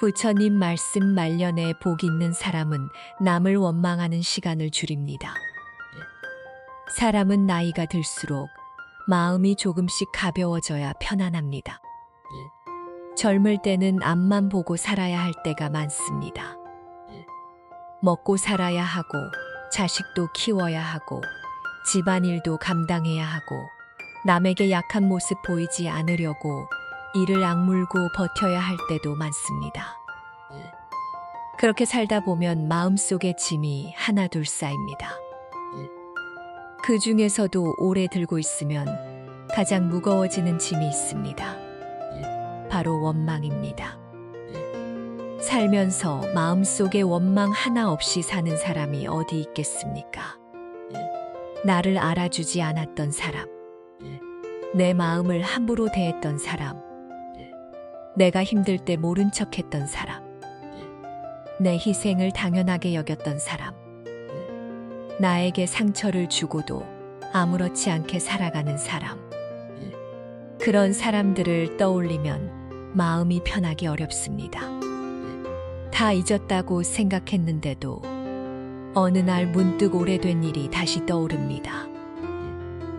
부처님 말씀 말년에 복 있는 사람은 남을 원망하는 시간을 줄입니다. 사람은 나이가 들수록 마음이 조금씩 가벼워져야 편안합니다. 젊을 때는 앞만 보고 살아야 할 때가 많습니다. 먹고 살아야 하고, 자식도 키워야 하고, 집안일도 감당해야 하고, 남에게 약한 모습 보이지 않으려고 이를 악물고 버텨야 할 때도 많습니다. 그렇게 살다 보면 마음속에 짐이 하나둘 쌓입니다. 그 중에서도 오래 들고 있으면 가장 무거워지는 짐이 있습니다. 바로 원망입니다. 살면서 마음속에 원망 하나 없이 사는 사람이 어디 있겠습니까? 나를 알아주지 않았던 사람, 내 마음을 함부로 대했던 사람, 내가 힘들 때 모른 척했던 사람, 내 희생을 당연하게 여겼던 사람, 나에게 상처를 주고도 아무렇지 않게 살아가는 사람, 그런 사람들을 떠올리면 마음이 편하기 어렵습니다. 다 잊었다고 생각했는데도 어느 날 문득 오래된 일이 다시 떠오릅니다.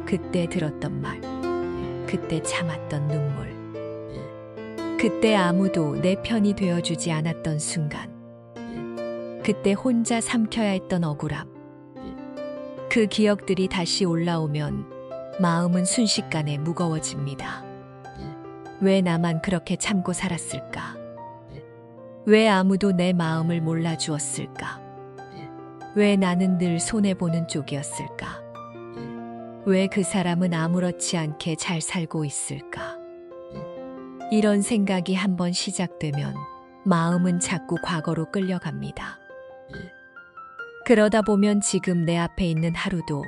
그때 들었던 말, 그때 참았던 눈물, 그때 아무도 내 편이 되어주지 않았던 순간, 그때 혼자 삼켜야 했던 억울함, 그 기억들이 다시 올라오면 마음은 순식간에 무거워집니다. 왜 나만 그렇게 참고 살았을까? 왜 아무도 내 마음을 몰라주었을까? 왜 나는 늘 손해보는 쪽이었을까? 왜 그 사람은 아무렇지 않게 잘 살고 있을까? 이런 생각이 한번 시작되면 마음은 자꾸 과거로 끌려갑니다. 그러다 보면 지금 내 앞에 있는 하루도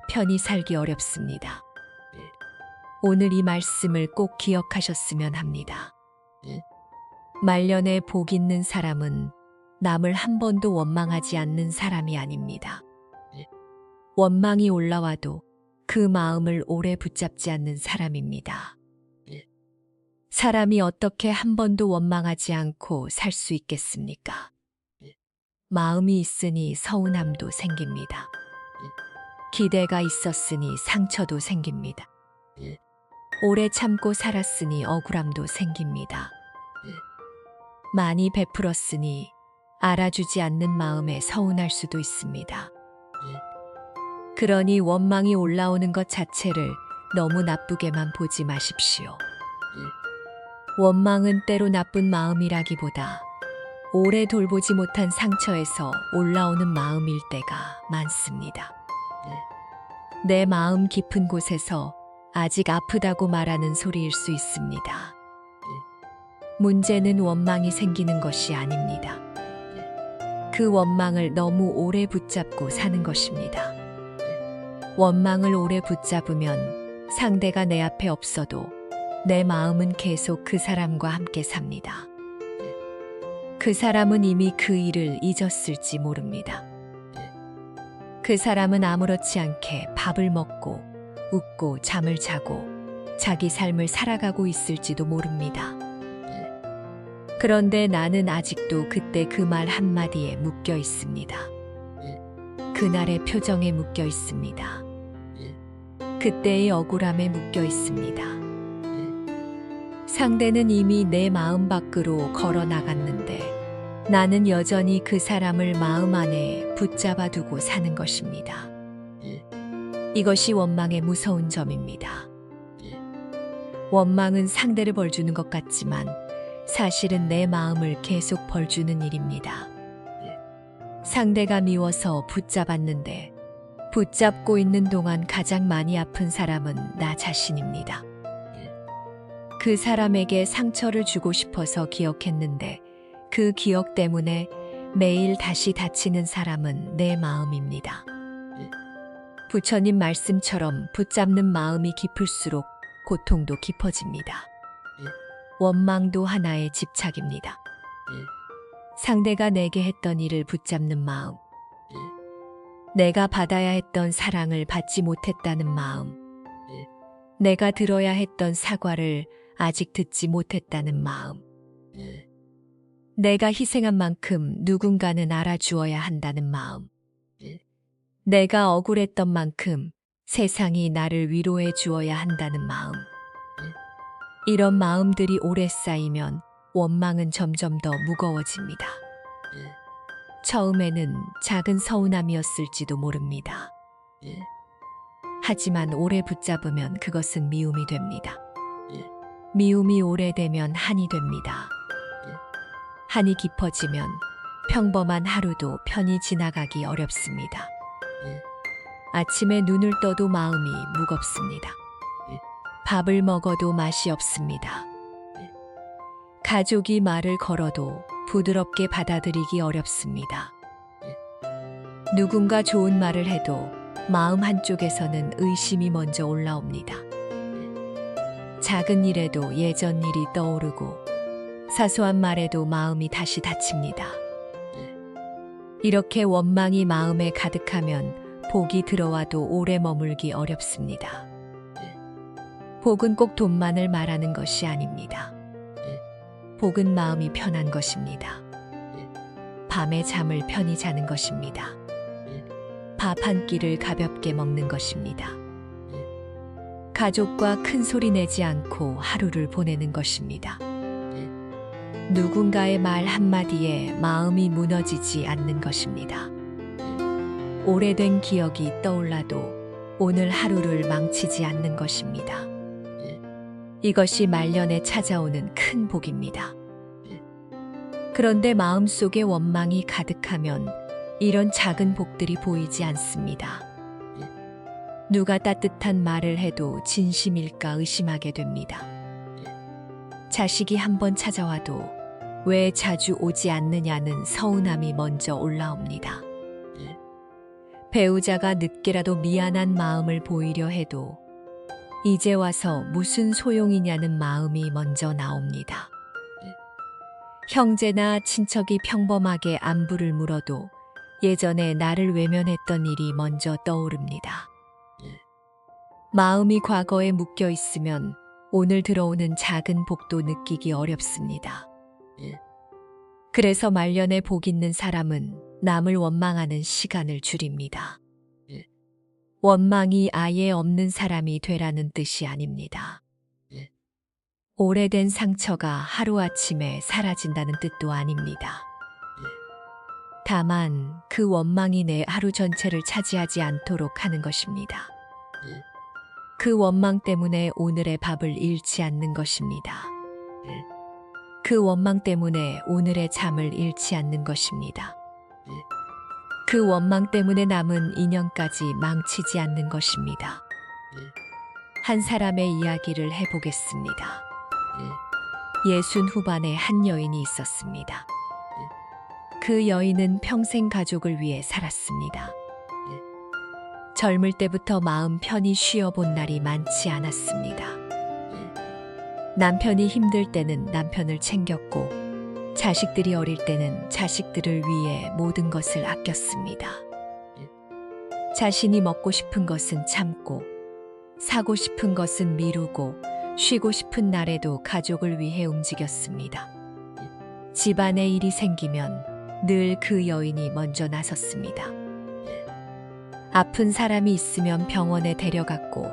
편히 살기 어렵습니다. 오늘 이 말씀을 꼭 기억하셨으면 합니다. 말년에 복 있는 사람은 남을 한 번도 원망하지 않는 사람이 아닙니다. 원망이 올라와도 그 마음을 오래 붙잡지 않는 사람입니다. 사람이 어떻게 한 번도 원망하지 않고 살 수 있겠습니까? 마음이 있으니 서운함도 생깁니다. 기대가 있었으니 상처도 생깁니다. 오래 참고 살았으니 억울함도 생깁니다. 많이 베풀었으니 알아주지 않는 마음에 서운할 수도 있습니다. 그러니 원망이 올라오는 것 자체를 너무 나쁘게만 보지 마십시오. 원망은 때로 나쁜 마음이라기보다 오래 돌보지 못한 상처에서 올라오는 마음일 때가 많습니다. 내 마음 깊은 곳에서 아직 아프다고 말하는 소리일 수 있습니다. 문제는 원망이 생기는 것이 아닙니다. 그 원망을 너무 오래 붙잡고 사는 것입니다. 원망을 오래 붙잡으면 상대가 내 앞에 없어도 내 마음은 계속 그 사람과 함께 삽니다. 그 사람은 이미 그 일을 잊었을지 모릅니다. 그 사람은 아무렇지 않게 밥을 먹고 웃고 잠을 자고 자기 삶을 살아가고 있을지도 모릅니다. 그런데 나는 아직도 그때 그 말 한마디에 묶여 있습니다. 그날의 표정에 묶여 있습니다. 그때의 억울함에 묶여 있습니다. 상대는 이미 내 마음 밖으로 걸어 나갔는데 나는 여전히 그 사람을 마음 안에 붙잡아 두고 사는 것입니다. 이것이 원망의 무서운 점입니다. 원망은 상대를 벌주는 것 같지만 사실은 내 마음을 계속 벌주는 일입니다. 상대가 미워서 붙잡았는데 붙잡고 있는 동안 가장 많이 아픈 사람은 나 자신입니다. 그 사람에게 상처를 주고 싶어서 기억했는데 그 기억 때문에 매일 다시 다치는 사람은 내 마음입니다. 부처님 말씀처럼 붙잡는 마음이 깊을수록 고통도 깊어집니다. 원망도 하나의 집착입니다. 상대가 내게 했던 일을 붙잡는 마음, 내가 받아야 했던 사랑을 받지 못했다는 마음, 내가 들어야 했던 사과를 아직 듣지 못했다는 마음, 내가 희생한 만큼 누군가는 알아주어야 한다는 마음. 내가 억울했던 만큼 세상이 나를 위로해 주어야 한다는 마음. 이런 마음들이 오래 쌓이면 원망은 점점 더 무거워집니다. 처음에는 작은 서운함이었을지도 모릅니다. 하지만 오래 붙잡으면 그것은 미움이 됩니다. 미움이 오래되면 한이 됩니다. 한이 깊어지면 평범한 하루도 편히 지나가기 어렵습니다. 아침에 눈을 떠도 마음이 무겁습니다. 밥을 먹어도 맛이 없습니다. 가족이 말을 걸어도 부드럽게 받아들이기 어렵습니다. 누군가 좋은 말을 해도 마음 한쪽에서는 의심이 먼저 올라옵니다. 작은 일에도 예전 일이 떠오르고 사소한 말에도 마음이 다시 다칩니다. 이렇게 원망이 마음에 가득하면 복이 들어와도 오래 머물기 어렵습니다. 복은 꼭 돈만을 말하는 것이 아닙니다. 복은 마음이 편한 것입니다. 밤에 잠을 편히 자는 것입니다. 밥 한 끼를 가볍게 먹는 것입니다. 가족과 큰 소리 내지 않고 하루를 보내는 것입니다. 누군가의 말 한마디에 마음이 무너지지 않는 것입니다. 오래된 기억이 떠올라도 오늘 하루를 망치지 않는 것입니다. 이것이 말년에 찾아오는 큰 복입니다. 그런데 마음속에 원망이 가득하면 이런 작은 복들이 보이지 않습니다. 누가 따뜻한 말을 해도 진심일까 의심하게 됩니다. 자식이 한번 찾아와도 왜 자주 오지 않느냐는 서운함이 먼저 올라옵니다. 배우자가 늦게라도 미안한 마음을 보이려 해도 이제 와서 무슨 소용이냐는 마음이 먼저 나옵니다. 형제나 친척이 평범하게 안부를 물어도 예전에 나를 외면했던 일이 먼저 떠오릅니다. 마음이 과거에 묶여 있으면 오늘 들어오는 작은 복도 느끼기 어렵습니다. 그래서 말년에 복 있는 사람은 남을 원망하는 시간을 줄입니다. 원망이 아예 없는 사람이 되라는 뜻이 아닙니다. 오래된 상처가 하루아침에 사라진다는 뜻도 아닙니다. 다만 그 원망이 내 하루 전체를 차지하지 않도록 하는 것입니다. 그 원망 때문에 오늘의 밥을 잃지 않는 것입니다. 그 원망 때문에 오늘의 잠을 잃지 않는 것입니다. 그 원망 때문에 남은 인연까지 망치지 않는 것입니다. 한 사람의 이야기를 해보겠습니다. 60 후반에 한 여인이 있었습니다. 그 여인은 평생 가족을 위해 살았습니다. 젊을 때부터 마음 편히 쉬어본 날이 많지 않았습니다. 남편이 힘들 때는 남편을 챙겼고 자식들이 어릴 때는 자식들을 위해 모든 것을 아꼈습니다. 자신이 먹고 싶은 것은 참고 사고 싶은 것은 미루고 쉬고 싶은 날에도 가족을 위해 움직였습니다. 집안에 일이 생기면 늘 그 여인이 먼저 나섰습니다. 아픈 사람이 있으면 병원에 데려갔고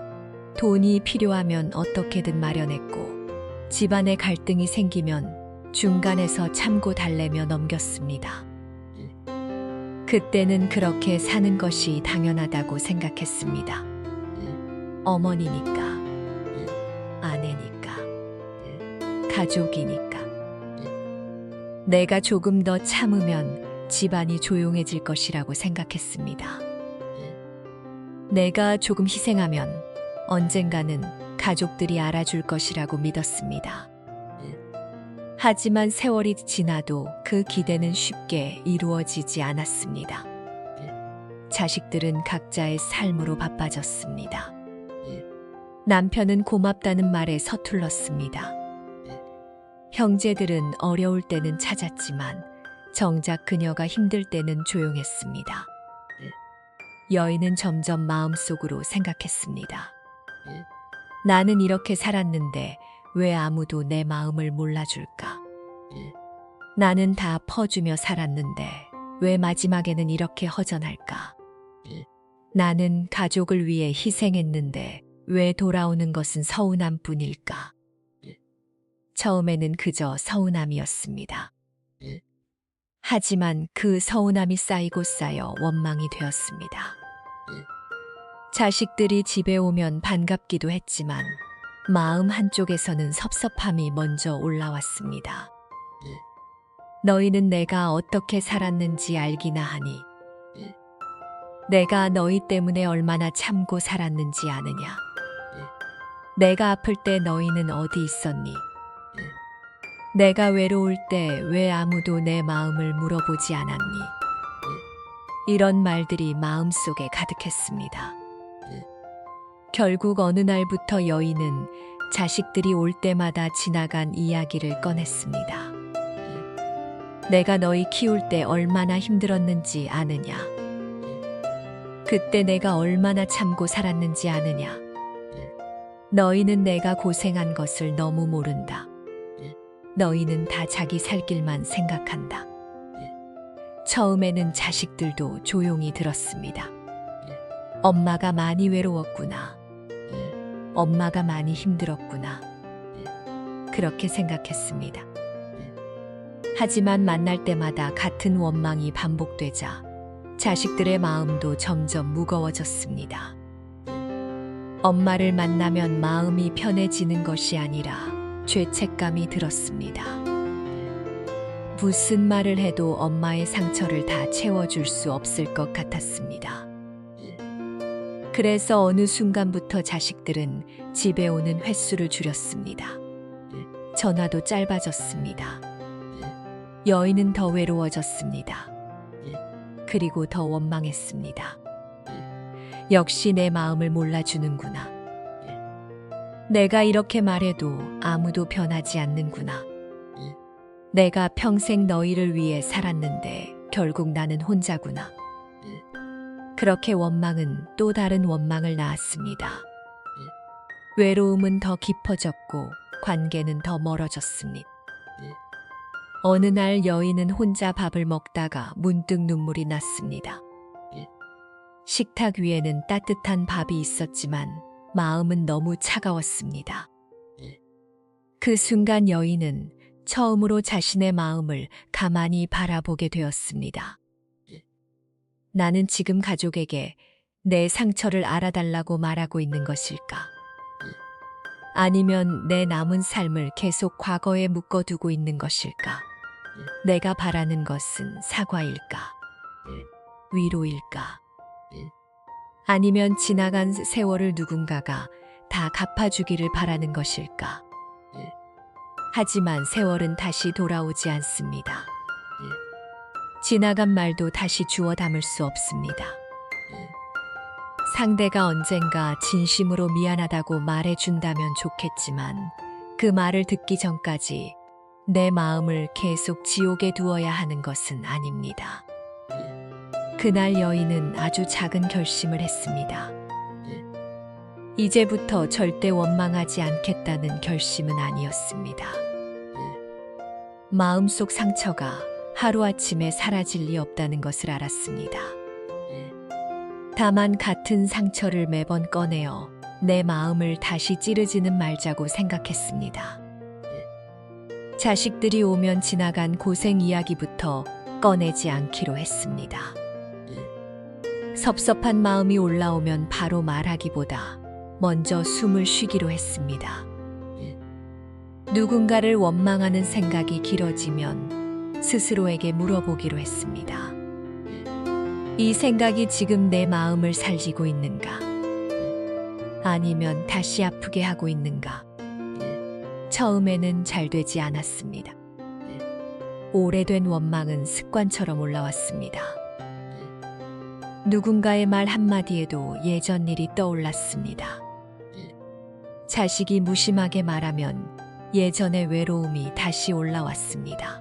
돈이 필요하면 어떻게든 마련했고 집안에 갈등이 생기면 중간에서 참고 달래며 넘겼습니다. 그때는 그렇게 사는 것이 당연하다고 생각했습니다. 어머니니까, 아내니까, 가족이니까. 내가 조금 더 참으면 집안이 조용해질 것이라고 생각했습니다. 내가 조금 희생하면 언젠가는 가족들이 알아줄 것이라고 믿었습니다. 하지만 세월이 지나도 그 기대는 쉽게 이루어지지 않았습니다. 자식들은 각자의 삶으로 바빠졌습니다. 남편은 고맙다는 말에 서툴렀습니다. 형제들은 어려울 때는 찾았지만 정작 그녀가 힘들 때는 조용했습니다. 여인은 점점 마음속으로 생각했습니다. 나는 이렇게 살았는데 왜 아무도 내 마음을 몰라줄까? 나는 다 퍼주며 살았는데 왜 마지막에는 이렇게 허전할까? 나는 가족을 위해 희생했는데 왜 돌아오는 것은 서운함 뿐일까? 처음에는 그저 서운함이었습니다. 하지만 그 서운함이 쌓이고 쌓여 원망이 되었습니다. 자식들이 집에 오면 반갑기도 했지만 마음 한쪽에서는 섭섭함이 먼저 올라왔습니다. 너희는 내가 어떻게 살았는지 알기나 하니 내가 너희 때문에 얼마나 참고 살았는지 아느냐? 내가 아플 때 너희는 어디 있었니? 내가 외로울 때 왜 아무도 내 마음을 물어보지 않았니? 이런 말들이 마음속에 가득했습니다. 결국 어느 날부터 여인은 자식들이 올 때마다 지나간 이야기를 꺼냈습니다. 내가 너희 키울 때 얼마나 힘들었는지 아느냐? 그때 내가 얼마나 참고 살았는지 아느냐? 너희는 내가 고생한 것을 너무 모른다. 너희는 다 자기 살 길만 생각한다. 처음에는 자식들도 조용히 들었습니다. 엄마가 많이 외로웠구나. 엄마가 많이 힘들었구나. 그렇게 생각했습니다. 하지만 만날 때마다 같은 원망이 반복되자 자식들의 마음도 점점 무거워졌습니다. 엄마를 만나면 마음이 편해지는 것이 아니라 죄책감이 들었습니다. 무슨 말을 해도 엄마의 상처를 다 채워줄 수 없을 것 같았습니다. 그래서 어느 순간부터 자식들은 집에 오는 횟수를 줄였습니다. 전화도 짧아졌습니다. 여인은 더 외로워졌습니다. 그리고 더 원망했습니다. 역시 내 마음을 몰라주는구나. 내가 이렇게 말해도 아무도 변하지 않는구나. 내가 평생 너희를 위해 살았는데 결국 나는 혼자구나. 그렇게 원망은 또 다른 원망을 낳았습니다. 외로움은 더 깊어졌고 관계는 더 멀어졌습니다. 어느 날 여인은 혼자 밥을 먹다가 문득 눈물이 났습니다. 식탁 위에는 따뜻한 밥이 있었지만 마음은 너무 차가웠습니다. 그 순간 여인은 처음으로 자신의 마음을 가만히 바라보게 되었습니다. 나는 지금 가족에게 내 상처를 알아달라고 말하고 있는 것일까? 아니면 내 남은 삶을 계속 과거에 묶어두고 있는 것일까? 내가 바라는 것은 사과일까? 위로일까? 아니면 지나간 세월을 누군가가 다 갚아주기를 바라는 것일까? 하지만 세월은 다시 돌아오지 않습니다. 지나간 말도 다시 주워 담을 수 없습니다. 상대가 언젠가 진심으로 미안하다고 말해준다면 좋겠지만 그 말을 듣기 전까지 내 마음을 계속 지옥에 두어야 하는 것은 아닙니다. 그날 여인은 아주 작은 결심을 했습니다. 이제부터 절대 원망하지 않겠다는 결심은 아니었습니다. 마음속 상처가 하루아침에 사라질 리 없다는 것을 알았습니다. 다만 같은 상처를 매번 꺼내어 내 마음을 다시 찌르지는 말자고 생각했습니다. 자식들이 오면 지나간 고생 이야기부터 꺼내지 않기로 했습니다. 섭섭한 마음이 올라오면 바로 말하기보다 먼저 숨을 쉬기로 했습니다. 누군가를 원망하는 생각이 길어지면 스스로에게 물어보기로 했습니다. 이 생각이 지금 내 마음을 살리고 있는가? 아니면 다시 아프게 하고 있는가? 처음에는 잘 되지 않았습니다. 오래된 원망은 습관처럼 올라왔습니다. 누군가의 말 한마디에도 예전 일이 떠올랐습니다. 자식이 무심하게 말하면 예전의 외로움이 다시 올라왔습니다.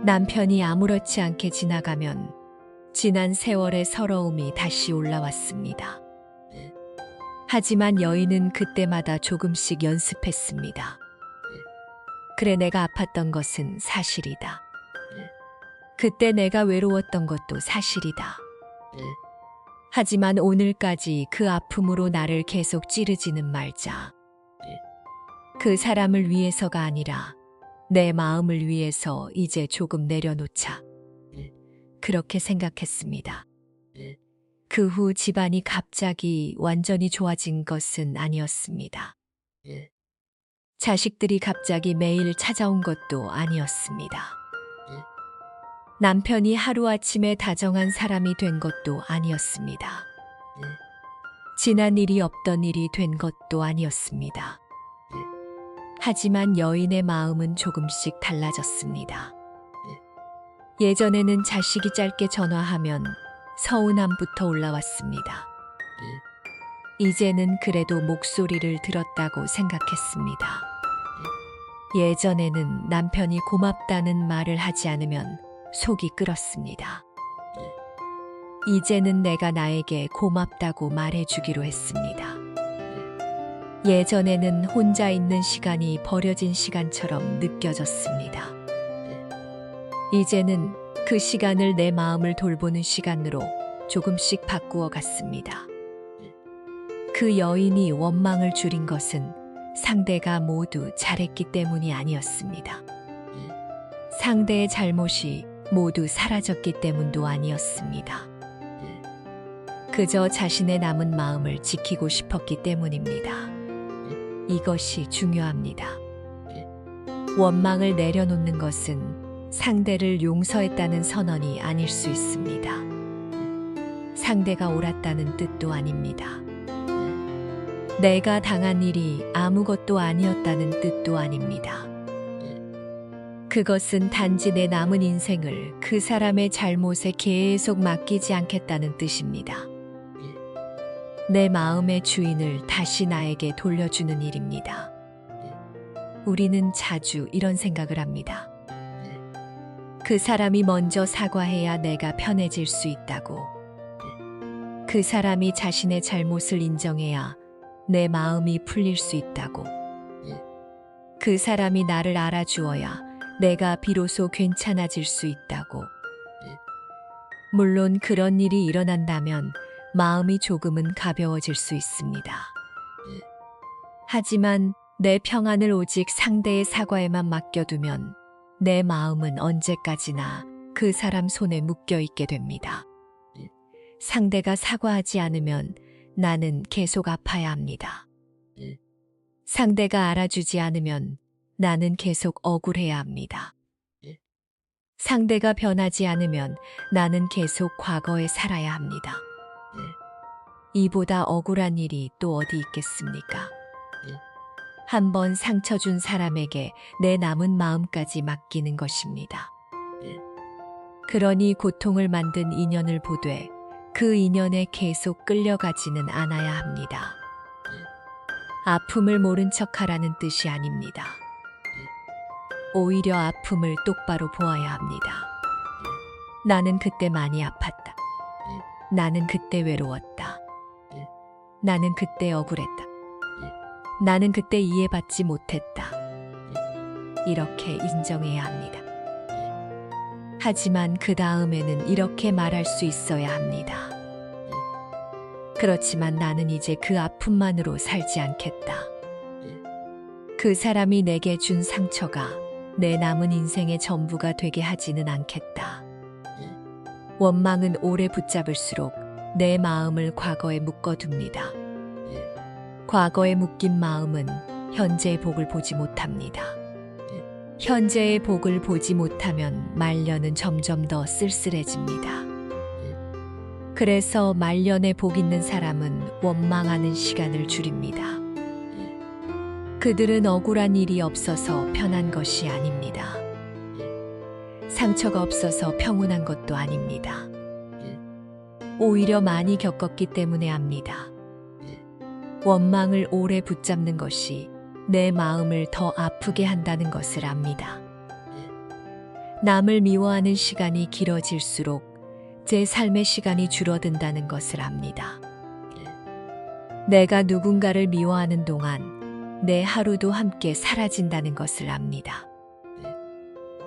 남편이 아무렇지 않게 지나가면 지난 세월의 서러움이 다시 올라왔습니다. 하지만 여인은 그때마다 조금씩 연습했습니다. 그래, 내가 아팠던 것은 사실이다. 그때 내가 외로웠던 것도 사실이다. 하지만 오늘까지 그 아픔으로 나를 계속 찌르지는 말자. 그 사람을 위해서가 아니라 내 마음을 위해서 이제 조금 내려놓자. 그렇게 생각했습니다. 그 후 집안이 갑자기 완전히 좋아진 것은 아니었습니다. 자식들이 갑자기 매일 찾아온 것도 아니었습니다. 남편이 하루아침에 다정한 사람이 된 것도 아니었습니다. 지난 일이 없던 일이 된 것도 아니었습니다. 하지만 여인의 마음은 조금씩 달라졌습니다. 예전에는 자식이 짧게 전화하면 서운함부터 올라왔습니다. 이제는 그래도 목소리를 들었다고 생각했습니다. 예전에는 남편이 고맙다는 말을 하지 않으면 속이 끓었습니다. 이제는 내가 나에게 고맙다고 말해주기로 했습니다. 예전에는 혼자 있는 시간이 버려진 시간처럼 느껴졌습니다. 이제는 그 시간을 내 마음을 돌보는 시간으로 조금씩 바꾸어 갔습니다. 그 여인이 원망을 줄인 것은 상대가 모두 잘했기 때문이 아니었습니다. 상대의 잘못이 모두 사라졌기 때문도 아니었습니다. 그저 자신의 남은 마음을 지키고 싶었기 때문입니다. 이것이 중요합니다. 원망을 내려놓는 것은 상대를 용서했다는 선언이 아닐 수 있습니다. 상대가 옳았다는 뜻도 아닙니다. 내가 당한 일이 아무것도 아니었다는 뜻도 아닙니다. 그것은 단지 내 남은 인생을 그 사람의 잘못에 계속 맡기지 않겠다는 뜻입니다. 내 마음의 주인을 다시 나에게 돌려주는 일입니다. 우리는 자주 이런 생각을 합니다. 그 사람이 먼저 사과해야 내가 편해질 수 있다고. 그 사람이 자신의 잘못을 인정해야 내 마음이 풀릴 수 있다고. 그 사람이 나를 알아주어야 내가 비로소 괜찮아질 수 있다고. 물론 그런 일이 일어난다면 마음이 조금은 가벼워질 수 있습니다. 하지만 내 평안을 오직 상대의 사과에만 맡겨두면 내 마음은 언제까지나 그 사람 손에 묶여 있게 됩니다. 상대가 사과하지 않으면 나는 계속 아파야 합니다. 상대가 알아주지 않으면 나는 계속 억울해야 합니다. 상대가 변하지 않으면 나는 계속 과거에 살아야 합니다. 이보다 억울한 일이 또 어디 있겠습니까? 한번 상처 준 사람에게 내 남은 마음까지 맡기는 것입니다. 그러니 고통을 만든 인연을 보되 그 인연에 계속 끌려가지는 않아야 합니다. 아픔을 모른 척하라는 뜻이 아닙니다. 오히려 아픔을 똑바로 보아야 합니다. 나는 그때 많이 아팠다. 나는 그때 외로웠다. 나는 그때 억울했다. 나는 그때 이해받지 못했다. 이렇게 인정해야 합니다. 하지만 그 다음에는 이렇게 말할 수 있어야 합니다. 그렇지만 나는 이제 그 아픔만으로 살지 않겠다. 그 사람이 내게 준 상처가 내 남은 인생의 전부가 되게 하지는 않겠다. 원망은 오래 붙잡을수록 내 마음을 과거에 묶어둡니다. 과거에 묶인 마음은 현재의 복을 보지 못합니다. 현재의 복을 보지 못하면 말년은 점점 더 쓸쓸해집니다. 그래서 말년에 복 있는 사람은 원망하는 시간을 줄입니다. 그들은 억울한 일이 없어서 편한 것이 아닙니다. 상처가 없어서 평온한 것도 아닙니다. 오히려 많이 겪었기 때문에 압니다. 원망을 오래 붙잡는 것이 내 마음을 더 아프게 한다는 것을 압니다. 남을 미워하는 시간이 길어질수록 제 삶의 시간이 줄어든다는 것을 압니다. 내가 누군가를 미워하는 동안 내 하루도 함께 사라진다는 것을 압니다.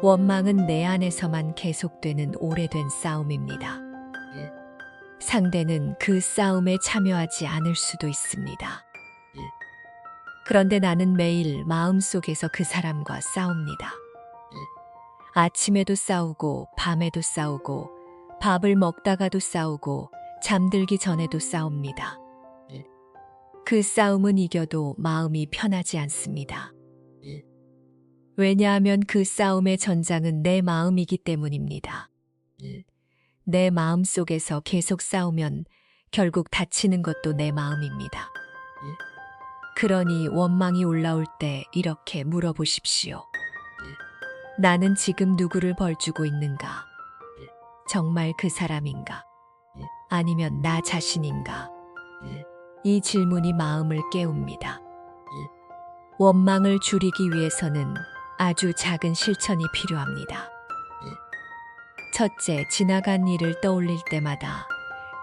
원망은 내 안에서만 계속되는 오래된 싸움입니다. 상대는 그 싸움에 참여하지 않을 수도 있습니다. 그런데 나는 매일 마음속에서 그 사람과 싸웁니다. 아침에도 싸우고 밤에도 싸우고 밥을 먹다가도 싸우고 잠들기 전에도 싸웁니다. 그 싸움은 이겨도 마음이 편하지 않습니다. 왜냐하면 그 싸움의 전장은 내 마음이기 때문입니다. 내 마음 속에서 계속 싸우면 결국 다치는 것도 내 마음입니다. 그러니 원망이 올라올 때 이렇게 물어보십시오. 나는 지금 누구를 벌주고 있는가? 정말 그 사람인가? 아니면 나 자신인가? 이 질문이 마음을 깨웁니다. 원망을 줄이기 위해서는 아주 작은 실천이 필요합니다. 첫째, 지나간 일을 떠올릴 때마다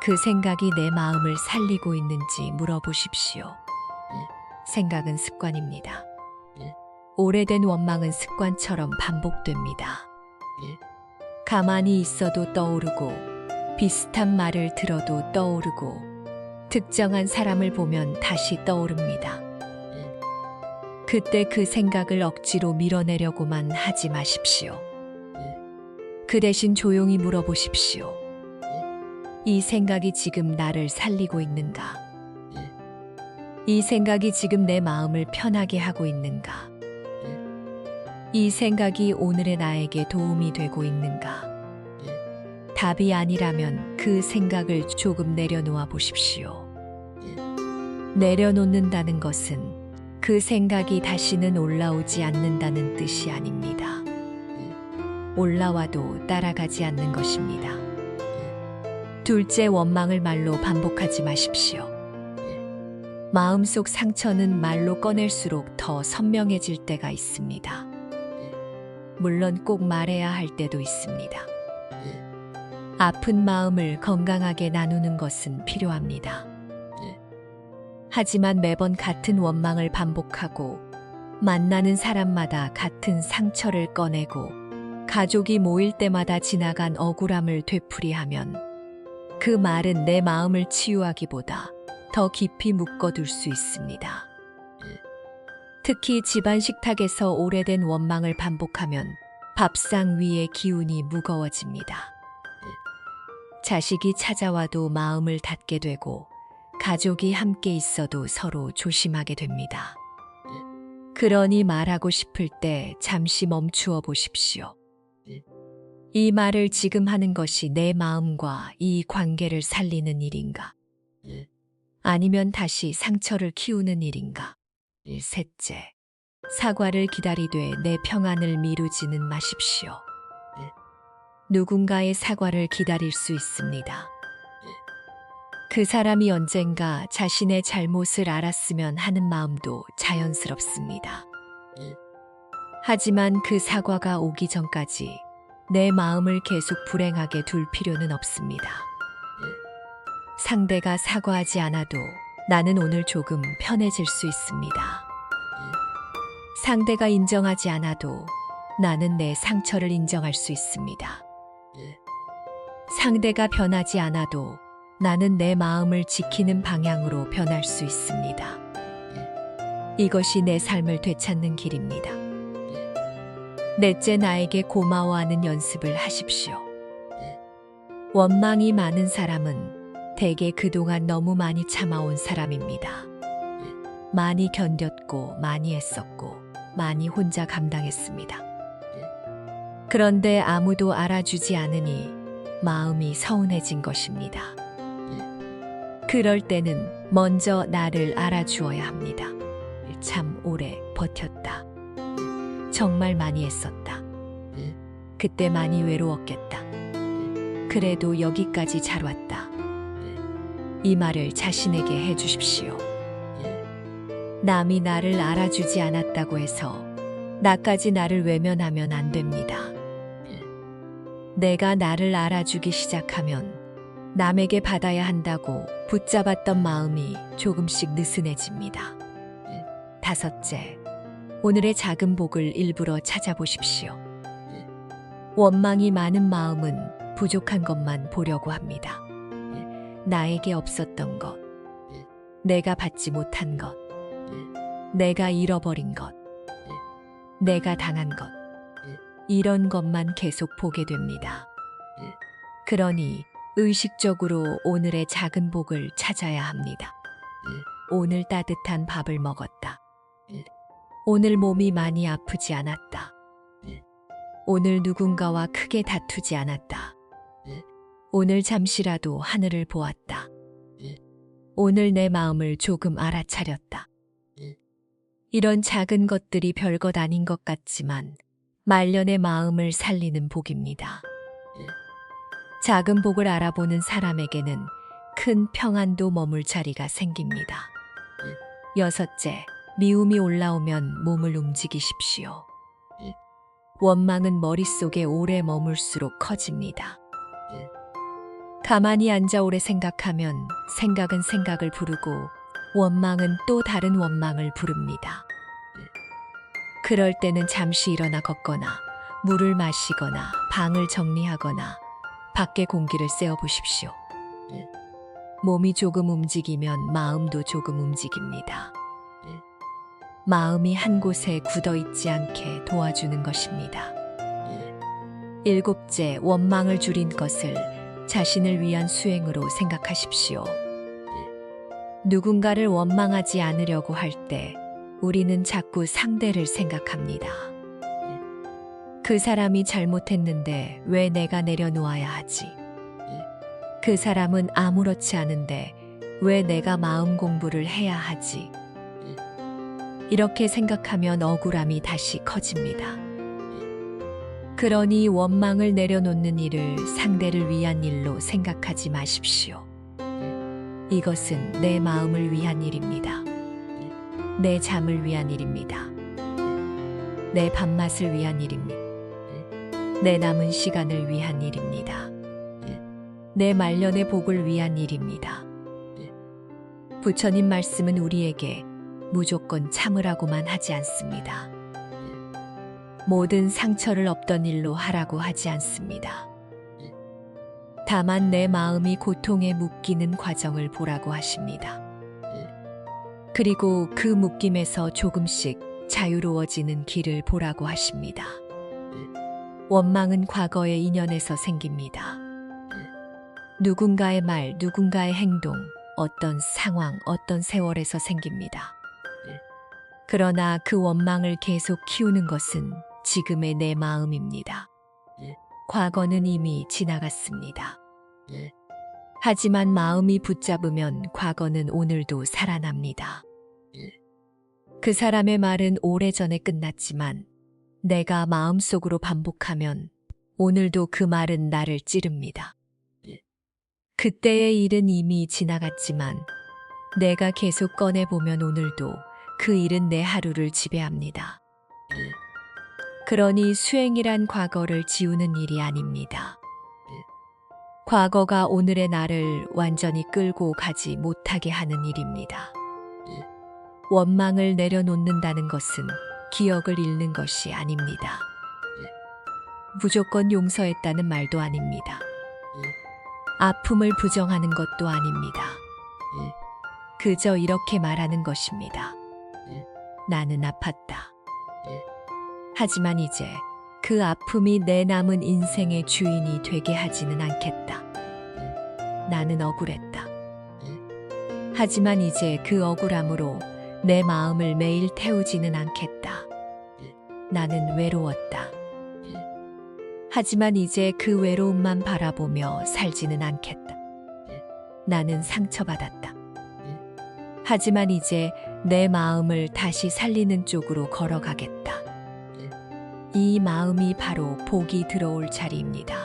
그 생각이 내 마음을 살리고 있는지 물어보십시오. 생각은 습관입니다. 오래된 원망은 습관처럼 반복됩니다. 가만히 있어도 떠오르고, 비슷한 말을 들어도 떠오르고, 특정한 사람을 보면 다시 떠오릅니다. 그때 그 생각을 억지로 밀어내려고만 하지 마십시오. 그 대신 조용히 물어보십시오. 이 생각이 지금 나를 살리고 있는가? 이 생각이 지금 내 마음을 편하게 하고 있는가? 이 생각이 오늘의 나에게 도움이 되고 있는가? 답이 아니라면 그 생각을 조금 내려놓아 보십시오. 내려놓는다는 것은 그 생각이 다시는 올라오지 않는다는 뜻이 아닙니다. 올라와도 따라가지 않는 것입니다. 둘째, 원망을 말로 반복하지 마십시오. 마음속 상처는 말로 꺼낼수록 더 선명해질 때가 있습니다. 물론 꼭 말해야 할 때도 있습니다. 아픈 마음을 건강하게 나누는 것은 필요합니다. 하지만 매번 같은 원망을 반복하고 만나는 사람마다 같은 상처를 꺼내고 가족이 모일 때마다 지나간 억울함을 되풀이하면 그 말은 내 마음을 치유하기보다 더 깊이 묶어둘 수 있습니다. 특히 집안 식탁에서 오래된 원망을 반복하면 밥상 위의 기운이 무거워집니다. 자식이 찾아와도 마음을 닫게 되고 가족이 함께 있어도 서로 조심하게 됩니다. 그러니 말하고 싶을 때 잠시 멈추어 보십시오. 이 말을 지금 하는 것이 내 마음과 이 관계를 살리는 일인가? 아니면 다시 상처를 키우는 일인가? 셋째, 사과를 기다리되 내 평안을 미루지는 마십시오. 누군가의 사과를 기다릴 수 있습니다. 그 사람이 언젠가 자신의 잘못을 알았으면 하는 마음도 자연스럽습니다. 하지만 그 사과가 오기 전까지 내 마음을 계속 불행하게 둘 필요는 없습니다. 상대가 사과하지 않아도 나는 오늘 조금 편해질 수 있습니다. 상대가 인정하지 않아도 나는 내 상처를 인정할 수 있습니다. 상대가 변하지 않아도 나는 내 마음을 지키는 방향으로 변할 수 있습니다. 이것이 내 삶을 되찾는 길입니다. 넷째, 나에게 고마워하는 연습을 하십시오. 원망이 많은 사람은 대개 그동안 너무 많이 참아온 사람입니다. 많이 견뎠고, 많이 애썼고, 많이 혼자 감당했습니다. 그런데 아무도 알아주지 않으니 마음이 서운해진 것입니다. 그럴 때는 먼저 나를 알아주어야 합니다. 참 오래 버텼다. 정말 많이 애썼다. 그때 많이 외로웠겠다. 그래도 여기까지 잘 왔다. 이 말을 자신에게 해주십시오. 남이 나를 알아주지 않았다고 해서 나까지 나를 외면하면 안 됩니다. 내가 나를 알아주기 시작하면 남에게 받아야 한다고 붙잡았던 마음이 조금씩 느슨해집니다. 다섯째, 오늘의 작은 복을 일부러 찾아보십시오. 원망이 많은 마음은 부족한 것만 보려고 합니다. 나에게 없었던 것, 내가 받지 못한 것, 내가 잃어버린 것, 내가 당한 것, 이런 것만 계속 보게 됩니다. 그러니 의식적으로 오늘의 작은 복을 찾아야 합니다. 오늘 따뜻한 밥을 먹었다. 오늘 몸이 많이 아프지 않았다. 오늘 누군가와 크게 다투지 않았다. 오늘 잠시라도 하늘을 보았다. 오늘 내 마음을 조금 알아차렸다. 이런 작은 것들이 별것 아닌 것 같지만 말년의 마음을 살리는 복입니다. 작은 복을 알아보는 사람에게는 큰 평안도 머물 자리가 생깁니다. 여섯째, 미움이 올라오면 몸을 움직이십시오. 원망은 머릿속에 오래 머물수록 커집니다. 가만히 앉아 오래 생각하면 생각은 생각을 부르고 원망은 또 다른 원망을 부릅니다. 그럴 때는 잠시 일어나 걷거나 물을 마시거나 방을 정리하거나 밖에 공기를 쐬어 보십시오. 몸이 조금 움직이면 마음도 조금 움직입니다. 마음이 한 곳에 굳어 있지 않게 도와주는 것입니다. 일곱째, 원망을 줄인 것을 자신을 위한 수행으로 생각하십시오. 누군가를 원망하지 않으려고 할 때 우리는 자꾸 상대를 생각합니다. 그 사람이 잘못했는데 왜 내가 내려놓아야 하지? 그 사람은 아무렇지 않은데 왜 내가 마음 공부를 해야 하지? 이렇게 생각하면 억울함이 다시 커집니다. 그러니 원망을 내려놓는 일을 상대를 위한 일로 생각하지 마십시오. 이것은 내 마음을 위한 일입니다. 내 잠을 위한 일입니다. 내 밥맛을 위한 일입니다. 내 남은 시간을 위한 일입니다. 내 말년의 복을 위한 일입니다. 부처님 말씀은 우리에게 무조건 참으라고만 하지 않습니다. 모든 상처를 없던 일로 하라고 하지 않습니다. 다만 내 마음이 고통에 묶이는 과정을 보라고 하십니다. 그리고 그 묶임에서 조금씩 자유로워지는 길을 보라고 하십니다. 원망은 과거의 인연에서 생깁니다. 누군가의 말, 누군가의 행동, 어떤 상황, 어떤 세월에서 생깁니다. 그러나 그 원망을 계속 키우는 것은 지금의 내 마음입니다. 과거는 이미 지나갔습니다. 하지만 마음이 붙잡으면 과거는 오늘도 살아납니다. 그 사람의 말은 오래전에 끝났지만 내가 마음속으로 반복하면 오늘도 그 말은 나를 찌릅니다. 그때의 일은 이미 지나갔지만 내가 계속 꺼내보면 오늘도 그 일은 내 하루를 지배합니다. 그러니 수행이란 과거를 지우는 일이 아닙니다. 과거가 오늘의 나를 완전히 끌고 가지 못하게 하는 일입니다. 원망을 내려놓는다는 것은 기억을 잃는 것이 아닙니다. 무조건 용서했다는 말도 아닙니다. 아픔을 부정하는 것도 아닙니다. 그저 이렇게 말하는 것입니다. 나는 아팠다. 하지만 이제 그 아픔이 내 남은 인생의 주인이 되게 하지는 않겠다. 나는 억울했다. 하지만 이제 그 억울함으로 내 마음을 매일 태우지는 않겠다. 나는 외로웠다. 하지만 이제 그 외로움만 바라보며 살지는 않겠다. 나는 상처받았다. 하지만 이제 내 마음을 다시 살리는 쪽으로 걸어가겠다. 이 마음이 바로 복이 들어올 자리입니다.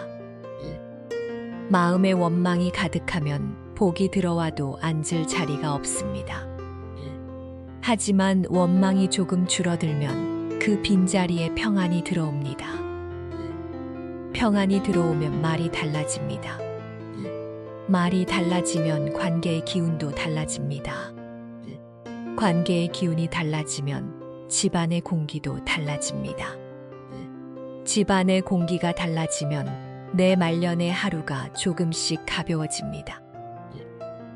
마음에 원망이 가득하면 복이 들어와도 앉을 자리가 없습니다. 하지만 원망이 조금 줄어들면 그 빈자리에 평안이 들어옵니다. 평안이 들어오면 말이 달라집니다. 말이 달라지면 관계의 기운도 달라집니다. 관계의 기운이 달라지면 집안의 공기도 달라집니다. 집안의 공기가 달라지면 내 말년의 하루가 조금씩 가벼워집니다.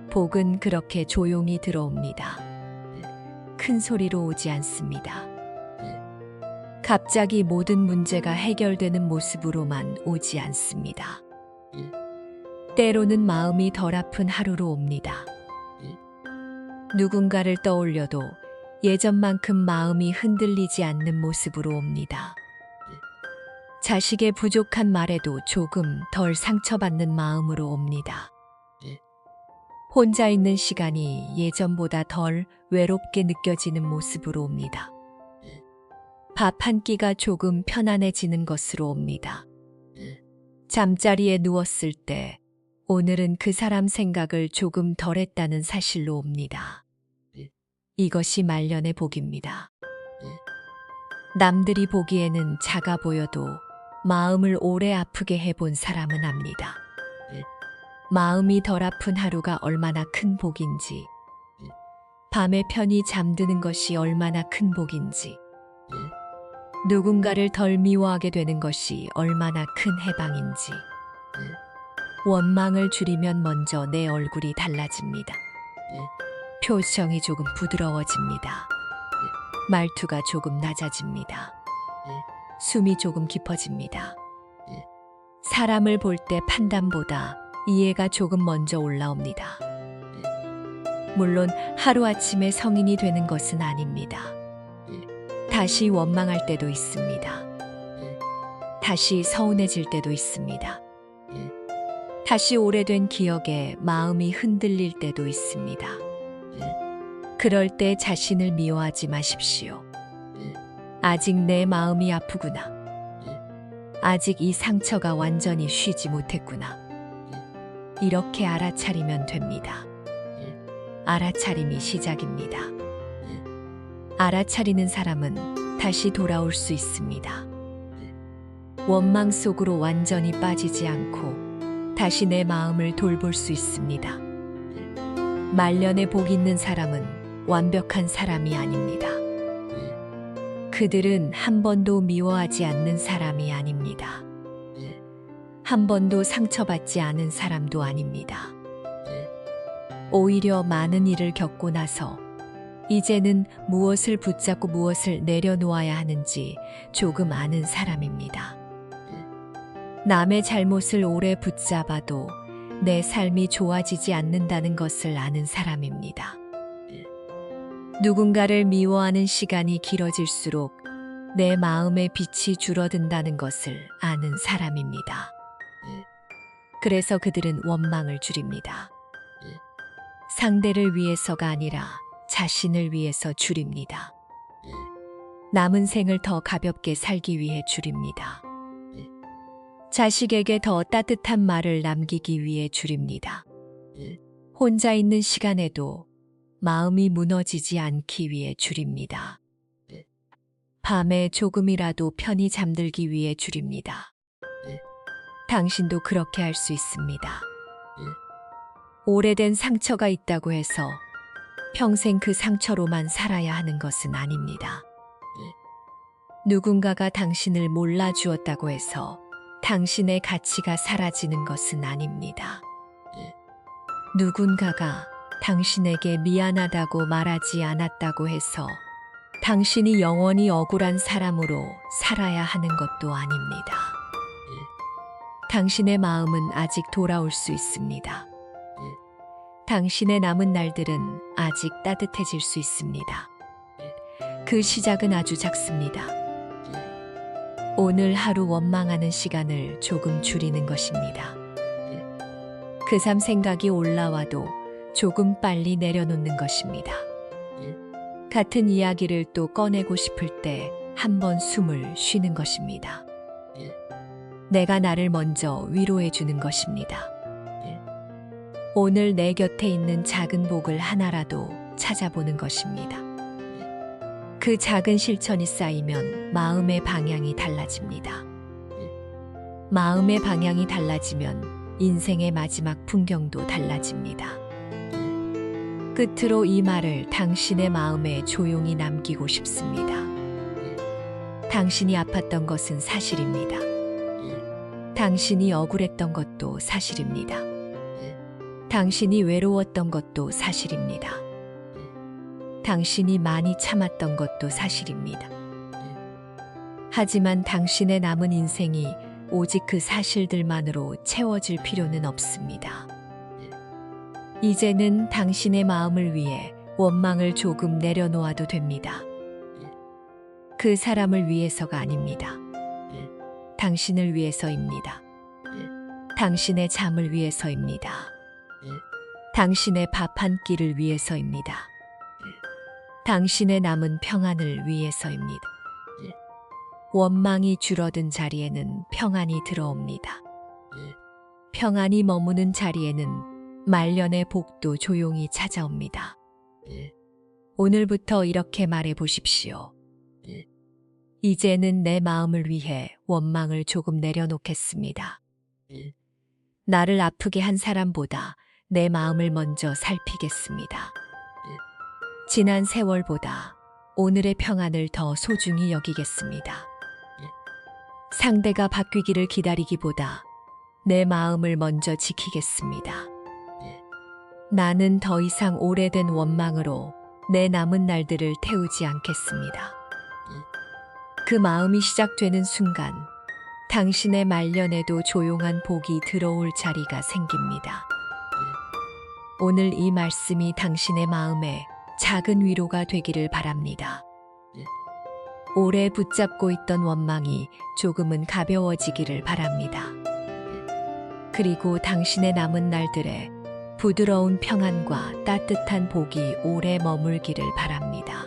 복은 그렇게 조용히 들어옵니다. 큰 소리로 오지 않습니다. 갑자기 모든 문제가 해결되는 모습으로만 오지 않습니다. 때로는 마음이 덜 아픈 하루로 옵니다. 누군가를 떠올려도 예전만큼 마음이 흔들리지 않는 모습으로 옵니다. 자식의 부족한 말에도 조금 덜 상처받는 마음으로 옵니다. 혼자 있는 시간이 예전보다 덜 외롭게 느껴지는 모습으로 옵니다. 밥 한 끼가 조금 편안해지는 것으로 옵니다. 잠자리에 누웠을 때 오늘은 그 사람 생각을 조금 덜 했다는 사실로 옵니다. 이것이 말년의 복입니다. 남들이 보기에는 작아 보여도 마음을 오래 아프게 해본 사람은 압니다. 마음이 덜 아픈 하루가 얼마나 큰 복인지, 밤에 편히 잠드는 것이 얼마나 큰 복인지, 누군가를 덜 미워하게 되는 것이 얼마나 큰 해방인지. 원망을 줄이면 먼저 내 얼굴이 달라집니다. 표정이 조금 부드러워집니다. 말투가 조금 낮아집니다. 숨이 조금 깊어집니다. 사람을 볼 때 판단보다 이해가 조금 먼저 올라옵니다. 물론 하루아침에 성인이 되는 것은 아닙니다. 다시 원망할 때도 있습니다. 다시 서운해질 때도 있습니다. 다시 오래된 기억에 마음이 흔들릴 때도 있습니다. 그럴 때 자신을 미워하지 마십시오. 아직 내 마음이 아프구나. 아직 이 상처가 완전히 쉬지 못했구나. 이렇게 알아차리면 됩니다. 알아차림이 시작입니다. 알아차리는 사람은 다시 돌아올 수 있습니다. 원망 속으로 완전히 빠지지 않고 다시 내 마음을 돌볼 수 있습니다. 말년에 복 있는 사람은 완벽한 사람이 아닙니다. 그들은 한 번도 미워하지 않는 사람이 아닙니다. 한 번도 상처받지 않은 사람도 아닙니다. 오히려 많은 일을 겪고 나서 이제는 무엇을 붙잡고 무엇을 내려놓아야 하는지 조금 아는 사람입니다. 남의 잘못을 오래 붙잡아도 내 삶이 좋아지지 않는다는 것을 아는 사람입니다. 누군가를 미워하는 시간이 길어질수록 내 마음의 빛이 줄어든다는 것을 아는 사람입니다. 그래서 그들은 원망을 줄입니다. 상대를 위해서가 아니라 자신을 위해서 줄입니다. 남은 생을 더 가볍게 살기 위해 줄입니다. 자식에게 더 따뜻한 말을 남기기 위해 줄입니다. 혼자 있는 시간에도 마음이 무너지지 않기 위해 줄입니다. 밤에 조금이라도 편히 잠들기 위해 줄입니다. 당신도 그렇게 할 수 있습니다. 오래된 상처가 있다고 해서 평생 그 상처로만 살아야 하는 것은 아닙니다. 누군가가 당신을 몰라주었다고 해서 당신의 가치가 사라지는 것은 아닙니다. 누군가가 당신에게 미안하다고 말하지 않았다고 해서 당신이 영원히 억울한 사람으로 살아야 하는 것도 아닙니다. 당신의 마음은 아직 돌아올 수 있습니다. 당신의 남은 날들은 아직 따뜻해질 수 있습니다. 그 시작은 아주 작습니다. 오늘 하루 원망하는 시간을 조금 줄이는 것입니다. 그 삶 생각이 올라와도 조금 빨리 내려놓는 것입니다. 같은 이야기를 또 꺼내고 싶을 때 한 번 숨을 쉬는 것입니다. 내가 나를 먼저 위로해 주는 것입니다. 오늘 내 곁에 있는 작은 복을 하나라도 찾아보는 것입니다. 그 작은 실천이 쌓이면 마음의 방향이 달라집니다. 마음의 방향이 달라지면 인생의 마지막 풍경도 달라집니다. 끝으로 이 말을 당신의 마음에 조용히 남기고 싶습니다. 당신이 아팠던 것은 사실입니다. 당신이 억울했던 것도 사실입니다. 당신이 외로웠던 것도 사실입니다. 당신이 많이 참았던 것도 사실입니다. 하지만 당신의 남은 인생이 오직 그 사실들만으로 채워질 필요는 없습니다. 이제는 당신의 마음을 위해 원망을 조금 내려놓아도 됩니다. 그 사람을 위해서가 아닙니다. 당신을 위해서입니다. 당신의 잠을 위해서입니다. 당신의 밥 한 끼를 위해서입니다. 당신의 남은 평안을 위해서입니다. 원망이 줄어든 자리에는 평안이 들어옵니다. 평안이 머무는 자리에는 말년의 복도 조용히 찾아옵니다. 오늘부터 이렇게 말해 보십시오. 이제는 내 마음을 위해 원망을 조금 내려놓겠습니다. 나를 아프게 한 사람보다 내 마음을 먼저 살피겠습니다. 지난 세월보다 오늘의 평안을 더 소중히 여기겠습니다. 상대가 바뀌기를 기다리기보다 내 마음을 먼저 지키겠습니다. 나는 더 이상 오래된 원망으로 내 남은 날들을 태우지 않겠습니다. 그 마음이 시작되는 순간 당신의 말년에도 조용한 복이 들어올 자리가 생깁니다. 오늘 이 말씀이 당신의 마음에 작은 위로가 되기를 바랍니다. 오래 붙잡고 있던 원망이 조금은 가벼워지기를 바랍니다. 그리고 당신의 남은 날들에 부드러운 평안과 따뜻한 복이 오래 머물기를 바랍니다.